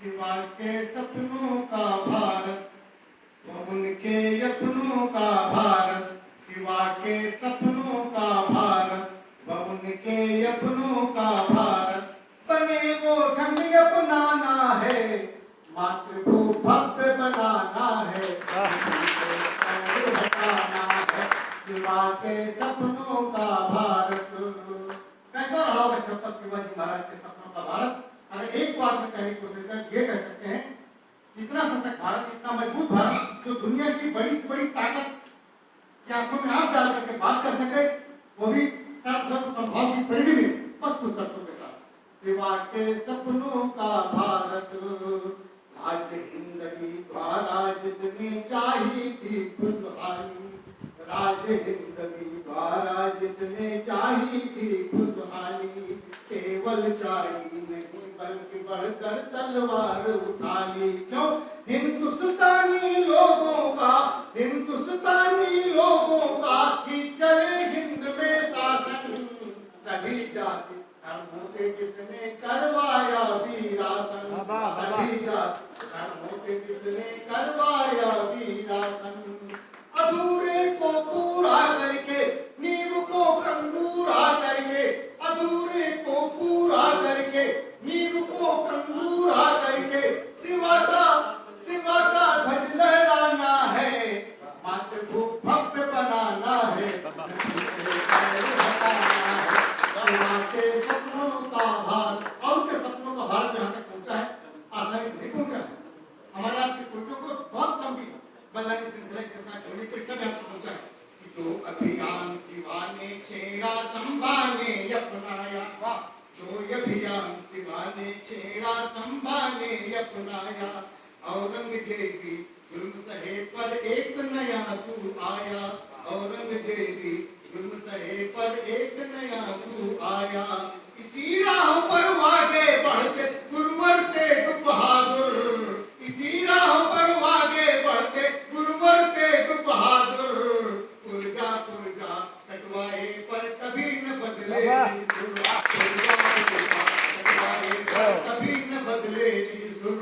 सिवा के सपनों का भारत, वो उनके अपनों का भारत। सिवा के सपनों का भारत, वो उनके अपनों का भारत। बने वो ढंग अपनाना है, मातृभू भव्य बनाना है, हटाना है। सिवा के सपनों का भारत। कैसा रहा होगा छत्रपति शिवाजी महाराज के सपनों का भारत? अगर एक बात में कहने की कोशिश करें, ये कह सकते हैं, इतना सशक्त भारत, इतना मजबूत भारत, जो दुनिया की बड़ी से बड़ी ताकत की आंखों में आंख डाल करके बात कर सके, वो भी सर्वधर्म समभाव की परिधि में, बस कुछ शर्तों के साथ। सिवा के सपनों का भारत, आज हिंद की द्वारा जिसने चाही थी खुशहाली, राज हिंद की द्वारा जिसने चाही थी खुशहाली, केवल चाही नहीं बल्कि बढ़कर तलवार उठा ली। क्यों? हिंदुस्तानी लोगों का, हिंदुस्तानी लोगों का कि चले हिंद में शासन, सभी जाति धर्मों से जिसने करवाया वीरासन, सभी जाति धर्मों से जिसने करवाया वीरासन। अधूरे को पूरा करके, नींव को कंगूरा करके, अधूरे को पूरा करके, नींव को कंगूरा करके, सिवा का ध्वज लहराना है, मातृभू भव्य बनाना है, सिवा के सपनों का भारत। और उनके सपनों का भारत यहाँ तक पहुंचा है, आसानी से नहीं पहुंचा है। हमारे आपके पूर्वजों को बहुत लंबी बंगाली श्रृंखला के साथ ढूंढनी पड़ी, कब यहाँ तक पहुंचा है कि जो अभियान शिवा ने छेड़ा संभा ने अपनाया, जो अभियान शिवा ने छेड़ा संभा ने अपनाया, औरंगजेबी जुल्म सहे पर एक नया सूर आया, औरंगजेबी जुल्म सहे पर एक नया सूर आया। इसी राह पर आगे बढ़ते गुरुवर तेग बहादुर, इसी राह पर आगे बढ़ते गुरुवर तेग बहादुर, पुरजा कटवाए पर कभी न बदले सुर, कटवाए पर कभी न बदले सुर।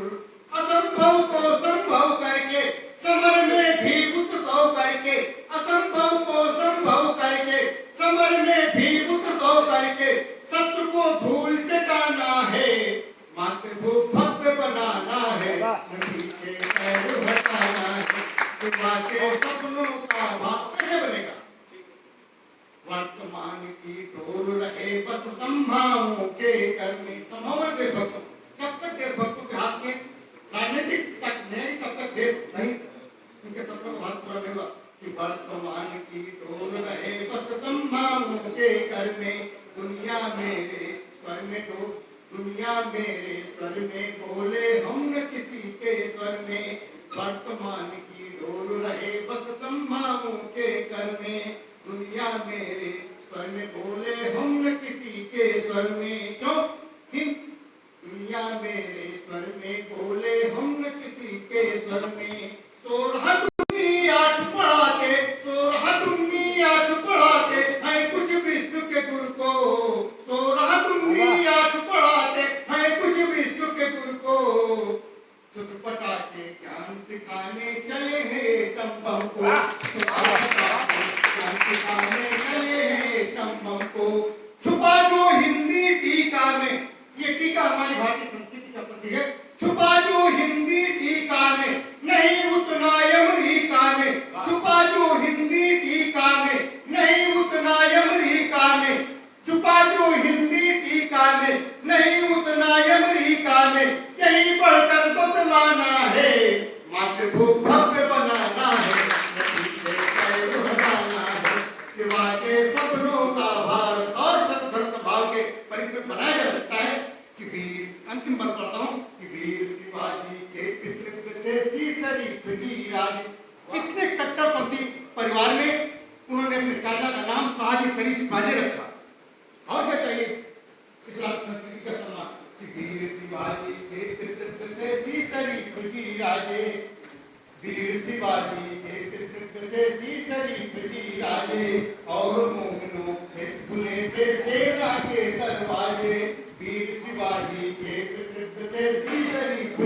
असंभव को संभव करके समर में भी उत्सव करके, असंभव को संभव करके समर में भी उत्सव करके, शत्रु को धूल चटाना है, मातृभू भव्य बनाना है, पीछे पैर हटाना है। सिवा के सपनों का भारत कैसे बनेगा? वर्तमान की डोर रहे बस संभावों के करने, संभावना देशभक्तों, जब तक देशभक्तों के हाथ में राजनीतिक तक नहीं, तब तक देश नहीं, उनके सपनों का भारत पूरा नहीं होगा। कि वर्तमान की डोर रहे बस संभावों के करने, दुनिया मेरे स्वर में दो, दुनिया मेरे स्वर में बोले हम न किसी के स्वर में, वर्तमान की डोर रहे बस संभावों के करने, दुनिया मेरे स्वर में बोले हम न किसी के स्वर में। क्यों? दुनिया मेरे स्वर में बोले हम न किसी के स्वर में। सोरहा दुनी आठ पढ़ाते, सोरहा दुनी आठ पढ़ाते हैं कुछ विश्व के गुरु को, सोरहा दुनी आठ पढ़ाते हैं कुछ विश्व के गुरु को, सुटपटा के ज्ञान सिखाने चले हैं टम्बम को, ज्ञान सिखाने चले हैं टम्बम को। छुपा जो हिंदी टीका में, ये टीका हमारी भारतीय संस्कृति का प्रतीक है, छुपा जो हिंदी टीका में नहीं उतना अमेरिका में, छुपा जो हिंदी टीका में नहीं उतना अमेरिका में, छुपा जो हिंदी टीका में नहीं उतना अमेरिका में, यही बढ़कर बतलाना है, मातृभू भव्य बनाना है, पीछे पैर हटाना है। सिवा के सपनों का भारत और सर्वधर्म समभाव के परिधि में बनाया जा सकता है कि वीर, अंतिम बात पढ़ता हूं, कि वीर शिवाजी के पितृव्य थे शरीफ जी राजे। इतने कट्टरपंथी परिवार में उन्होंने अपने चाचा का नाम शाहजी शरीफ राजे रखा। और क्या चाहिए इस्लाम संस्कृति का सम्मान? कि वीर शिवाजी के पितृव्य थे शरीफ जी राजे, वीर शिवाजी के पितृव्य थे शरीफ जी राजे, और मोहनों के खुले थे सेना के दरवाजे, वीर शिवाजी के पितृव्य थे शरीफ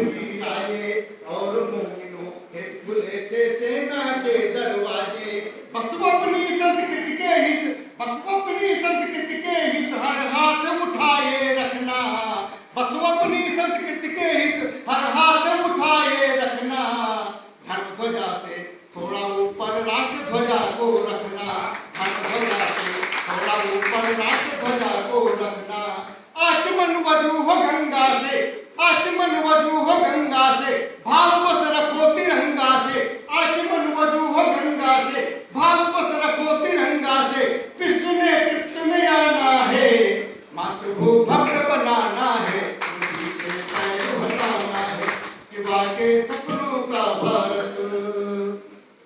बस अपनी संस्कृति के हित हर हाथ उठाए रखना, बस अपनी संस्कृति के हित हर हाथ उठाए रखना। धर्म ध्वजा से थोड़ा ऊपर राष्ट्र ध्वजा को रखना, धर्म ध्वजा से थोड़ा ऊपर राष्ट्र ध्वजा को रखना। आचमन वजू हो गंगा से, आचमन वजू हो गंगा से, भाव बस रखो तिरंगा से। आचमन वजू हो गंगा से, भाव बस रखो तिरंगा से। विश्व नेतृत्व में आना है, मातृभू भव्य बनाना है, पीछे पैर हटाना है। शिवा के सपनों का भारत,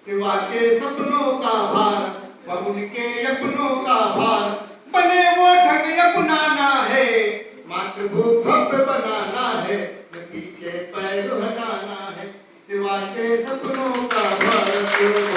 शिवा के सपनों का भारत, बबुल के अपनों का भारत। बने वो ढंग अपनाना है, मातृभू भव्य बनाना है, पीछे पैर हटाना है। शिवा के सपनों का भारत।